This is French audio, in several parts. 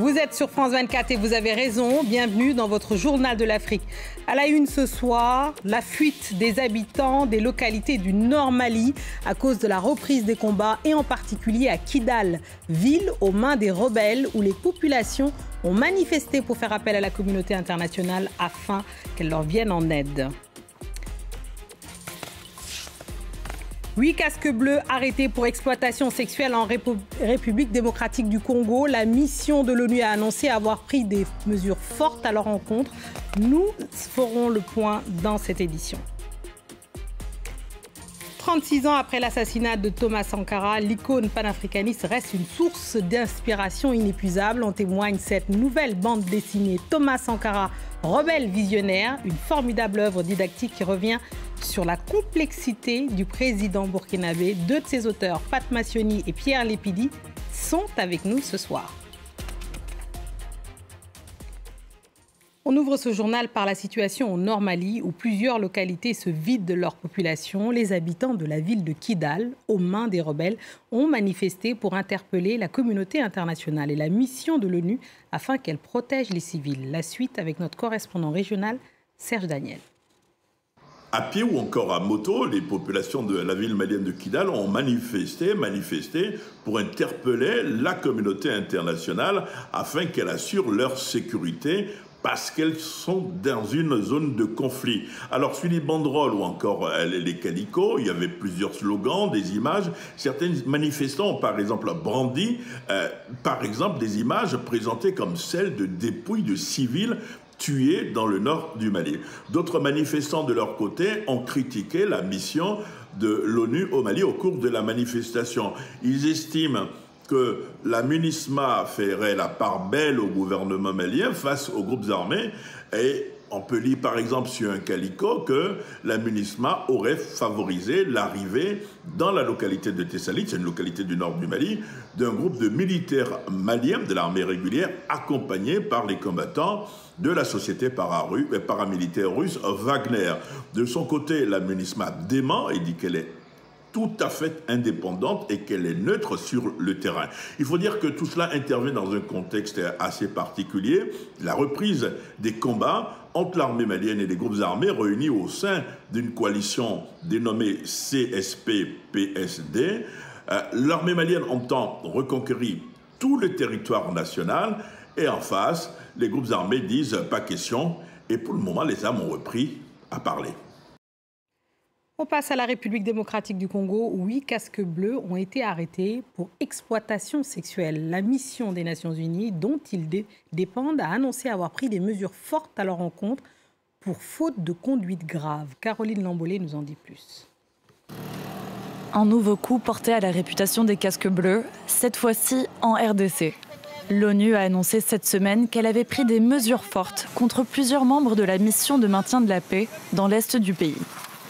Vous êtes sur France 24 et vous avez raison. Bienvenue dans votre journal de l'Afrique. À la une ce soir, la fuite des habitants des localités du Nord Mali à cause de la reprise des combats et en particulier à Kidal, ville aux mains des rebelles où les populations ont manifesté pour faire appel à la communauté internationale afin qu'elle leur vienne en aide. 8 casques bleus arrêtés pour exploitation sexuelle en République démocratique du Congo. La mission de l'ONU a annoncé avoir pris des mesures fortes à leur encontre. Nous ferons le point dans cette édition. 36 ans après l'assassinat de Thomas Sankara, l'icône panafricaniste reste une source d'inspiration inépuisable. En témoigne cette nouvelle bande dessinée Thomas Sankara, rebelle visionnaire, une formidable œuvre didactique qui revient sur la complexité du président burkinabé. Deux de ses auteurs, Pat Massioni et Pierre Lépidi, sont avec nous ce soir. On ouvre ce journal par la situation au Nord Mali où plusieurs localités se vident de leur population. Les habitants de la ville de Kidal, aux mains des rebelles, ont manifesté pour interpeller la communauté internationale et la mission de l'ONU afin qu'elle protège les civils. La suite avec notre correspondant régional, Serge Daniel. À pied ou encore à moto, les populations de la ville malienne de Kidal ont manifesté pour interpeller la communauté internationale afin qu'elle assure leur sécurité parce qu'elles sont dans une zone de conflit. Alors, sur les banderoles ou encore les calicots, il y avait plusieurs slogans, des images. Certains manifestants ont par exemple brandi, des images présentées comme celles de dépouilles de civils tués dans le nord du Mali. D'autres manifestants de leur côté ont critiqué la mission de l'ONU au Mali au cours de la manifestation. Ils estiment que la MINUSMA ferait la part belle au gouvernement malien face aux groupes armés et on peut lire par exemple sur un calicot que la MINUSMA aurait favorisé l'arrivée dans la localité de Tessalit, c'est une localité du nord du Mali, d'un groupe de militaires maliens de l'armée régulière accompagnés par les combattants de la société paramilitaire russe Wagner. De son côté, la MINUSMA dément et dit qu'elle est tout à fait indépendante et qu'elle est neutre sur le terrain. Il faut dire que tout cela intervient dans un contexte assez particulier, la reprise des combats entre l'armée malienne et les groupes armés réunis au sein d'une coalition dénommée CSP-PSD. L'armée malienne entend reconquérir tout le territoire national et en face, les groupes armés disent pas question et pour le moment, les armes ont repris à parler. On passe à la République démocratique du Congo où 8 casques bleus ont été arrêtés pour exploitation sexuelle. La mission des Nations Unies, dont ils dépendent, a annoncé avoir pris des mesures fortes à leur encontre pour faute de conduite grave. Caroline Lambolé nous en dit plus. Un nouveau coup porté à la réputation des casques bleus, cette fois-ci en RDC. L'ONU a annoncé cette semaine qu'elle avait pris des mesures fortes contre plusieurs membres de la mission de maintien de la paix dans l'est du pays.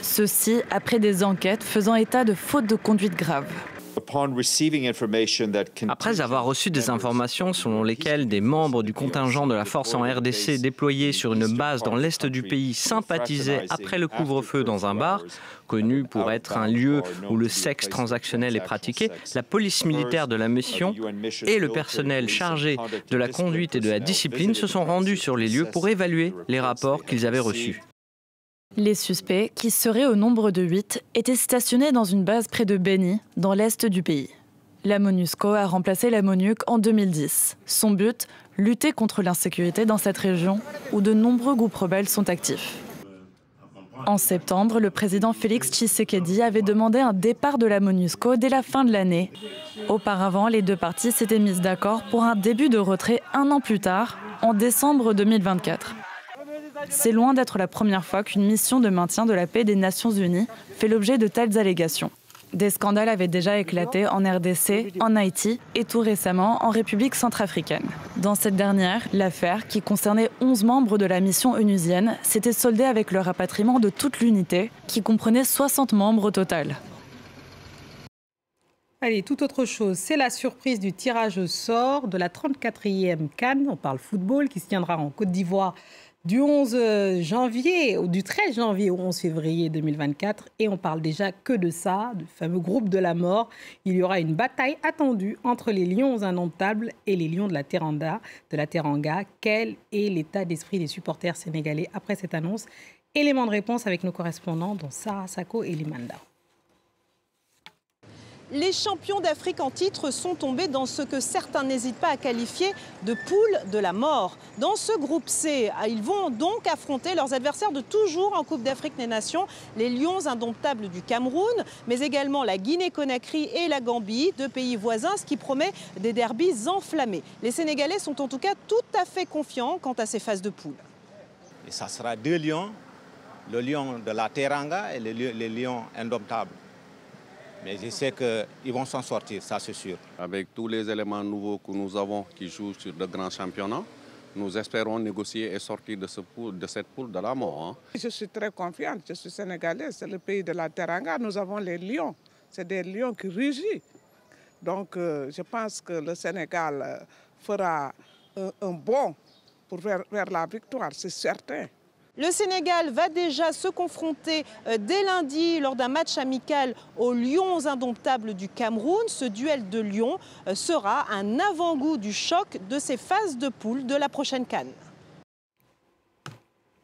Ceci après des enquêtes faisant état de fautes de conduite grave. Après avoir reçu des informations selon lesquelles des membres du contingent de la force en RDC déployés sur une base dans l'est du pays sympathisaient après le couvre-feu dans un bar, connu pour être un lieu où le sexe transactionnel est pratiqué, la police militaire de la mission et le personnel chargé de la conduite et de la discipline se sont rendus sur les lieux pour évaluer les rapports qu'ils avaient reçus. Les suspects, qui seraient au nombre de 8, étaient stationnés dans une base près de Beni, dans l'est du pays. La MONUSCO a remplacé la MONUC en 2010. Son but, lutter contre l'insécurité dans cette région où de nombreux groupes rebelles sont actifs. En septembre, le président Félix Tshisekedi avait demandé un départ de la MONUSCO dès la fin de l'année. Auparavant, les deux parties s'étaient mises d'accord pour un début de retrait un an plus tard, en décembre 2024. C'est loin d'être la première fois qu'une mission de maintien de la paix des Nations Unies fait l'objet de telles allégations. Des scandales avaient déjà éclaté en RDC, en Haïti et tout récemment en République centrafricaine. Dans cette dernière, l'affaire, qui concernait 11 membres de la mission onusienne, s'était soldée avec le rapatriement de toute l'unité, qui comprenait 60 membres au total. Allez, tout autre chose, c'est la surprise du tirage au sort de la 34e CAN, on parle football, qui se tiendra en Côte d'Ivoire du 11 janvier, ou du 13 janvier au 11 février 2024. Et on parle déjà que de ça, du fameux groupe de la mort. Il y aura une bataille attendue entre les Lions indomptables et les Lions de la Teranga. Quel est l'état d'esprit des supporters sénégalais après cette annonce? Élément de réponse avec nos correspondants, dont Sarah Sako et Limanda. Les champions d'Afrique en titre sont tombés dans ce que certains n'hésitent pas à qualifier de poule de la mort. Dans ce groupe C, ils vont donc affronter leurs adversaires de toujours en Coupe d'Afrique des Nations, les Lions indomptables du Cameroun, mais également la Guinée-Conakry et la Gambie, deux pays voisins, ce qui promet des derbys enflammés. Les Sénégalais sont en tout cas tout à fait confiants quant à ces phases de poule. Et ça sera deux lions, le lion de la Teranga et les lions indomptables. Mais je sais qu'ils vont s'en sortir, ça c'est sûr. Avec tous les éléments nouveaux que nous avons qui jouent sur de grands championnats, nous espérons négocier et sortir de cette poule de la mort. Je suis très confiante, je suis sénégalaise, c'est le pays de la Teranga, nous avons les lions, c'est des lions qui rugissent. Donc je pense que le Sénégal fera un bond pour vers la victoire, c'est certain. Le Sénégal va déjà se confronter dès lundi lors d'un match amical aux Lions indomptables du Cameroun. Ce duel de Lions sera un avant-goût du choc de ces phases de poule de la prochaine CAN.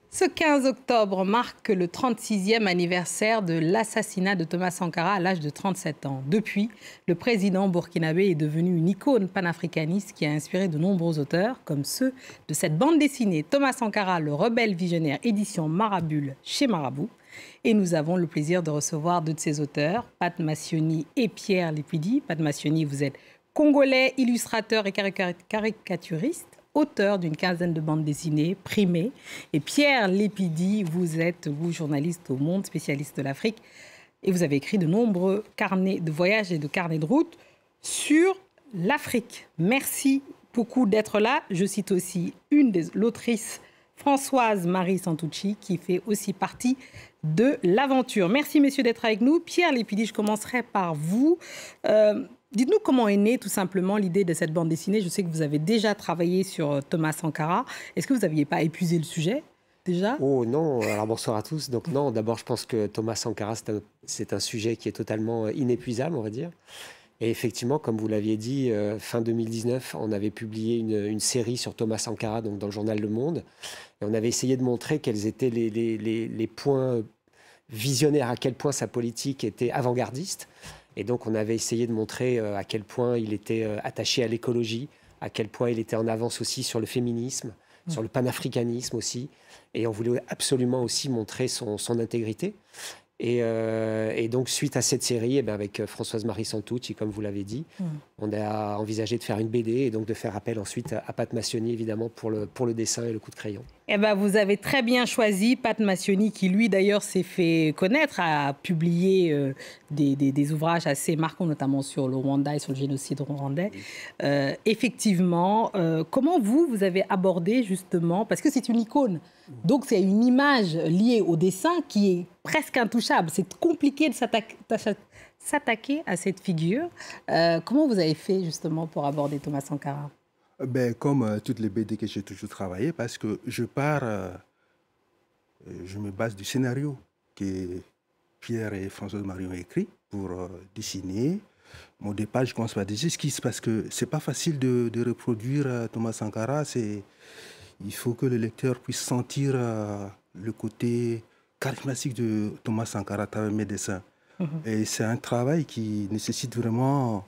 Ce 15 octobre marque le 36e anniversaire de l'assassinat de Thomas Sankara à l'âge de 37 ans. Depuis, le président burkinabé est devenu une icône panafricaniste qui a inspiré de nombreux auteurs, comme ceux de cette bande dessinée Thomas Sankara, le rebelle visionnaire, édition Marabule chez Marabout. Et nous avons le plaisir de recevoir deux de ces auteurs, Pat Massioni et Pierre Lépidi. Pat Massioni, vous êtes congolais, illustrateur et caricaturiste, auteur d'une quinzaine de bandes dessinées, primées. Et Pierre Lépidi, vous êtes, journaliste au Monde, spécialiste de l'Afrique. Et vous avez écrit de nombreux carnets de voyage et de carnets de route sur l'Afrique. Merci beaucoup d'être là. Je cite aussi l'autrice Françoise Marie Santucci, qui fait aussi partie de l'aventure. Merci, messieurs, d'être avec nous. Pierre Lépidi, je commencerai par vous. Dites-nous comment est née tout simplement l'idée de cette bande dessinée. Je sais que vous avez déjà travaillé sur Thomas Sankara. Est-ce que vous n'aviez pas épuisé le sujet déjà? Oh non, alors bonsoir à tous. Donc non, d'abord je pense que Thomas Sankara, c'est un sujet qui est totalement inépuisable, on va dire. Et effectivement, comme vous l'aviez dit, fin 2019, on avait publié une série sur Thomas Sankara donc dans le journal Le Monde. Et on avait essayé de montrer quels étaient les points visionnaires, à quel point sa politique était avant-gardiste. Et donc, on avait essayé de montrer à quel point il était attaché à l'écologie, à quel point il était en avance aussi sur le féminisme, sur le panafricanisme aussi. Et on voulait absolument aussi montrer son intégrité. Et donc, suite à cette série, avec Françoise-Marie Santucci, comme vous l'avez dit, on a envisagé de faire une BD et donc de faire appel ensuite à Pat Massioni, évidemment, pour le dessin et le coup de crayon. Vous avez très bien choisi Pat Massioni, qui lui d'ailleurs s'est fait connaître, a publié des ouvrages assez marquants, notamment sur le Rwanda et sur le génocide rwandais. Effectivement, comment vous avez abordé justement, parce que c'est une icône, donc c'est une image liée au dessin qui est presque intouchable. C'est compliqué de s'attaquer à cette figure. Comment vous avez fait justement pour aborder Thomas Sankara? Comme toutes les BD que j'ai toujours travaillé, parce que je me base du scénario que Pierre et Françoise-Marie ont écrit pour dessiner. Au départ, je commence par des esquisses parce que c'est pas facile de reproduire Thomas Sankara. Il faut que le lecteur puisse sentir le côté charismatique de Thomas Sankara à travers mes dessins. Et c'est un travail qui nécessite vraiment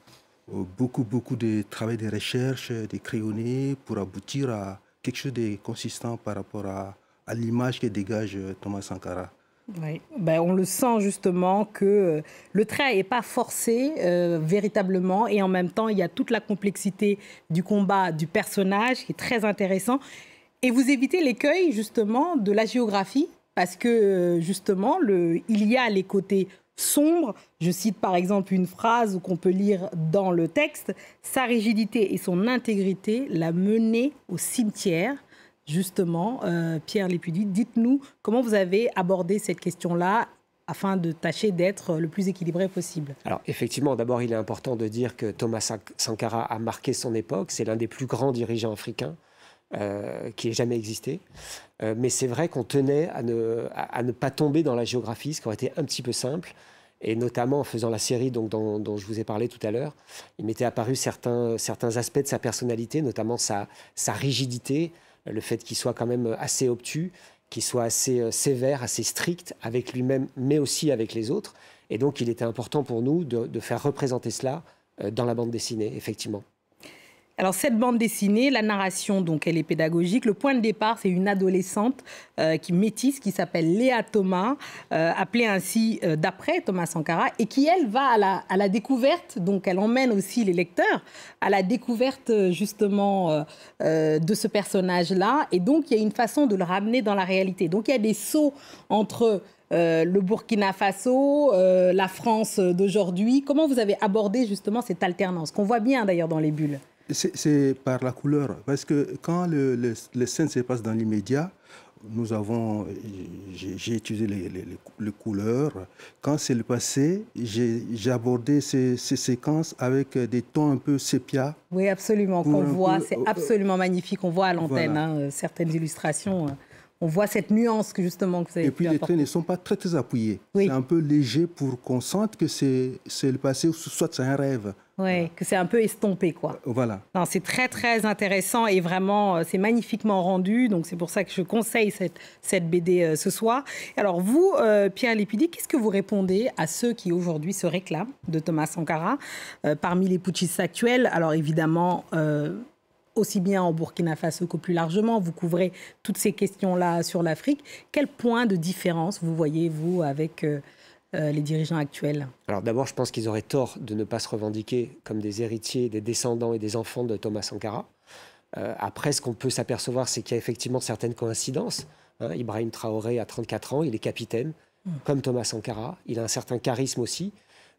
beaucoup de travail de recherche, de crayonner pour aboutir à quelque chose de consistant par rapport à l'image que dégage Thomas Sankara. Oui. On le sent justement que le trait n'est pas forcé véritablement, et en même temps il y a toute la complexité du combat du personnage qui est très intéressant. Et vous évitez l'écueil justement de la géographie, parce que justement il y a les côtés sombres. Je cite par exemple une phrase qu'on peut lire dans le texte: sa rigidité et son intégrité l'a mené au cimetière. Justement, Pierre Lépidi, dites-nous comment vous avez abordé cette question-là afin de tâcher d'être le plus équilibré possible. Alors effectivement, d'abord il est important de dire que Thomas Sankara a marqué son époque. C'est l'un des plus grands dirigeants africains. qui ait jamais existé. Mais c'est vrai qu'on tenait à ne pas tomber dans la géographie, ce qui aurait été un petit peu simple. Et notamment en faisant la série dont je vous ai parlé tout à l'heure, il m'était apparu certains aspects de sa personnalité, notamment sa rigidité, le fait qu'il soit quand même assez obtus, qu'il soit assez sévère, assez strict avec lui-même, mais aussi avec les autres. Et donc, il était important pour nous de faire représenter cela dans la bande dessinée, effectivement. Alors, cette bande dessinée, la narration, donc, elle est pédagogique. Le point de départ, c'est une adolescente métisse qui s'appelle Léa Thomas, appelée ainsi d'après Thomas Sankara, et qui, elle, va à la découverte, donc elle emmène aussi les lecteurs à la découverte, justement, de ce personnage-là. Et donc, il y a une façon de le ramener dans la réalité. Donc, il y a des sauts entre le Burkina Faso, la France d'aujourd'hui. Comment vous avez abordé, justement, cette alternance, qu'on voit bien, d'ailleurs, dans les bulles? C'est par la couleur, parce que quand les scènes se passent dans l'immédiat, j'ai étudié les couleurs. Quand c'est le passé, j'ai abordé ces séquences avec des tons un peu sépia. Oui, absolument, qu'on voit, c'est absolument magnifique. On voit à l'antenne, voilà, certaines illustrations. On voit cette nuance que justement que vous avez. Et puis les traits ne sont pas très très appuyés. Oui. C'est un peu léger pour qu'on sente que c'est le passé, ou soit c'est un rêve. Oui, que c'est un peu estompé, quoi. Voilà. C'est très très intéressant et vraiment c'est magnifiquement rendu. Donc c'est pour ça que je conseille cette BD ce soir. Alors vous, Pierre Lépidi, qu'est-ce que vous répondez à ceux qui aujourd'hui se réclament de Thomas Sankara parmi les putschistes actuels? Alors évidemment. Aussi bien en Burkina Faso que plus largement, vous couvrez toutes ces questions-là sur l'Afrique. Quel point de différence vous voyez, vous, avec les dirigeants actuels? Alors d'abord, je pense qu'ils auraient tort de ne pas se revendiquer comme des héritiers, des descendants et des enfants de Thomas Sankara. Après, ce qu'on peut s'apercevoir, c'est qu'il y a effectivement certaines coïncidences. Ibrahim Traoré a 34 ans, il est capitaine, comme Thomas Sankara. Il a un certain charisme aussi.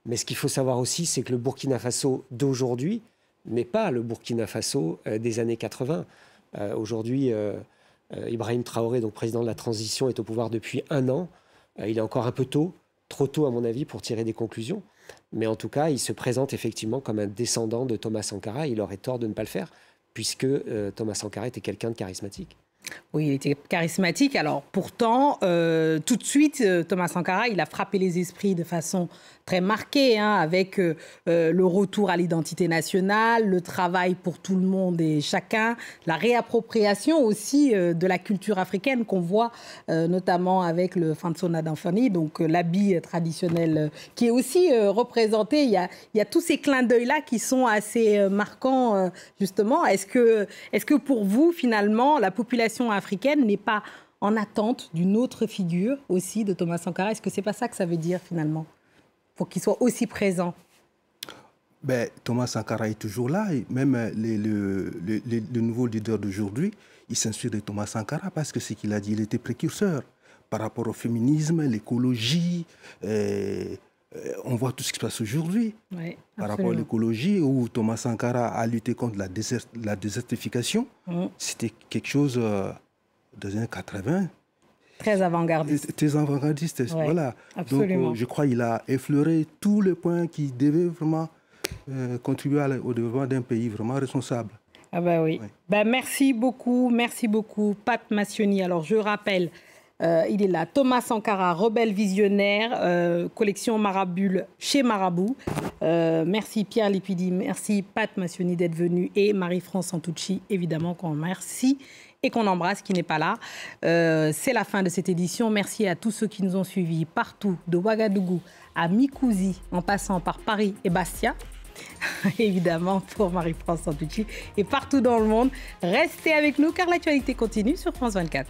Mais ce qu'il faut savoir aussi, c'est que le Burkina Faso d'aujourd'hui n'est pas le Burkina Faso des années 80. Aujourd'hui, Ibrahim Traoré, donc président de la transition, est au pouvoir depuis 1 an. Il est encore un peu tôt, trop tôt à mon avis, pour tirer des conclusions. Mais en tout cas, il se présente effectivement comme un descendant de Thomas Sankara. Il aurait tort de ne pas le faire, puisque Thomas Sankara était quelqu'un de charismatique. Oui, il était charismatique. Alors pourtant, tout de suite, Thomas Sankara, il a frappé les esprits de façon très marquée, avec le retour à l'identité nationale, le travail pour tout le monde et chacun, la réappropriation aussi de la culture africaine qu'on voit notamment avec le Fansona d'Anfani, donc l'habit traditionnel qui est aussi représenté. Il y a tous ces clins d'œil-là qui sont assez marquants, justement. Est-ce que pour vous, finalement, la population africaine n'est pas en attente d'une autre figure aussi de Thomas Sankara? Est-ce que c'est pas ça que ça veut dire finalement, pour qu'il soit aussi présent? Thomas Sankara est toujours là, et même le nouveau leader d'aujourd'hui, il s'inspire de Thomas Sankara parce que ce qu'il a dit, il était précurseur par rapport au féminisme, l'écologie. On voit tout ce qui se passe aujourd'hui par rapport à l'écologie, où Thomas Sankara a lutté contre la désertification. C'était quelque chose des années 80. Très avant-gardiste. Très avant-gardiste, voilà. Absolument. Donc, je crois qu'il a effleuré tous les points qui devaient vraiment contribuer au développement d'un pays vraiment responsable. Ah bah oui. Merci beaucoup, Pat Massioni. Alors, je rappelle, il est là, Thomas Sankara, rebelle visionnaire, collection Marabule chez Marabout. Merci Pierre Lépidi, merci Pat Massioni d'être venu et Marie-France Santucci, évidemment qu'on remercie et qu'on embrasse, qui n'est pas là. C'est la fin de cette édition. Merci à tous ceux qui nous ont suivis partout, de Ouagadougou à Mikouzi, en passant par Paris et Bastia. Évidemment pour Marie-France Santucci et partout dans le monde. Restez avec nous car l'actualité continue sur France 24.